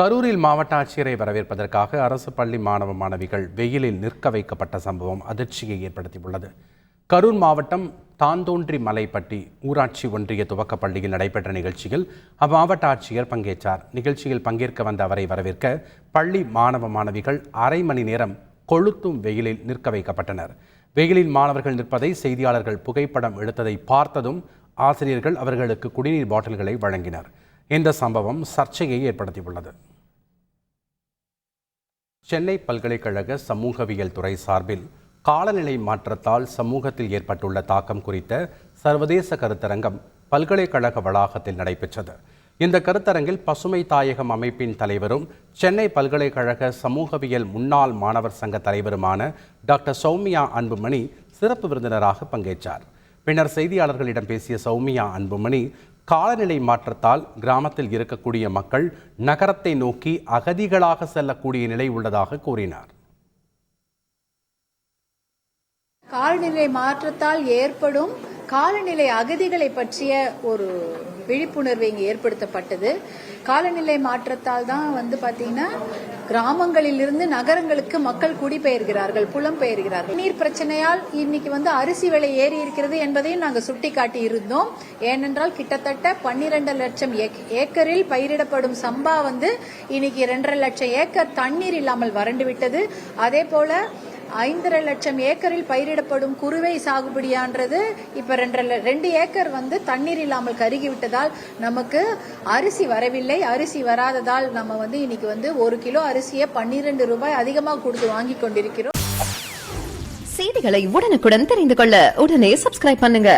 கரூரில் மாவட்ட ஆட்சியரை வரவேற்பதற்காக அரசு பள்ளி மாணவ மாணவிகள் வெயிலில் நிற்க வைக்கப்பட்ட சம்பவம் அதிர்ச்சியை ஏற்படுத்தியுள்ளது. கரூர் மாவட்டம் தாந்தோன்றி மலைப்பட்டி ஊராட்சி ஒன்றிய துவக்கப் பள்ளியில் நடைபெற்ற நிகழ்ச்சியில் அம்மாவட்ட ஆட்சியர் பங்கேற்றார். நிகழ்ச்சியில் பங்கேற்க வந்த அவரை வரவேற்க பள்ளி மாணவ மாணவிகள் அரை மணி நேரம் கொளுத்தும் வெயிலில் நிற்க வைக்கப்பட்டனர். வெயிலில் மாணவர்கள் நிற்பதை செய்தியாளர்கள் புகைப்படம் எடுத்ததை பார்த்ததும் ஆசிரியர்கள் அவர்களுக்கு குடிநீர் பாட்டில்களை வழங்கினர். இந்த சம்பவம் சர்ச்சையை ஏற்படுத்தியுள்ளது. சென்னை பல்கலைக்கழக சமூகவியல் துறை சார்பில் காலநிலை மாற்றத்தால் சமூகத்தில் ஏற்பட்டுள்ள தாக்கம் குறித்த சர்வதேச கருத்தரங்கம் பல்கலைக்கழக வளாகத்தில் நடைபெற்றது. இந்த கருத்தரங்கில் பசுமை தாயகம் அமைப்பின் தலைவரும் சென்னை பல்கலைக்கழக சமூகவியல் முன்னாள் மாணவர் சங்க தலைவருமான டாக்டர் சௌமியா அன்புமணி சிறப்பு விருந்தினராக பங்கேற்றார். பின்னர் செய்தியாளர்களிடம் பேசிய சௌமியா அன்புமணி, காலநிலை மாற்றத்தால் கிராமத்தில் இருக்கக்கூடிய மக்கள் நகரத்தை நோக்கி அகதிகளாக செல்லக்கூடிய நிலை உள்ளதாக கூறினார். காலநிலை மாற்றத்தால் ஏற்படும் காலநிலை அகதிகளை பற்றிய ஒரு விழிப்புணர்வு இங்கு ஏற்படுத்தப்பட்டது. காலநிலை மாற்றத்தால் தான் பாத்தீங்கன்னா கிராமங்களிலிருந்து நகரங்களுக்கு மக்கள் குடிபெயர்கிறார்கள், புலம்பெயர்கிறார்கள். நீர் பிரச்சனையால் இன்னைக்கு அரிசி விலை ஏறி இருக்கிறது என்பதையும் நாங்கள் சுட்டிக்காட்டி இருந்தோம். ஏனென்றால் கிட்டத்தட்ட 12 லட்சம் ஏக்கரில் பயிரிடப்படும் சம்பா இன்னைக்கு 2.5 லட்சம் ஏக்கர் தண்ணீர் இல்லாமல் வறண்டு விட்டது. அதே போல 5.5 லட்சம் ஏக்கரில் பயிரிடப்படும் குறுவை சாகுபடியானது இப்ப 2 ஏக்கர் தண்ணீர் இல்லாமல் கருகிவிட்டதால் நமக்கு அரிசி வரவில்லை. அரிசி வராததால் நம்ம இன்னைக்கு 1 கிலோ அரிசியை 12 ரூபாய் அதிகமாக கொடுத்து வாங்கி கொண்டிருக்கிறோம். செய்திகளை உடனுக்குடன் தெரிந்து கொள்ள உடனே சப்ஸ்கிரைப் பண்ணுங்க.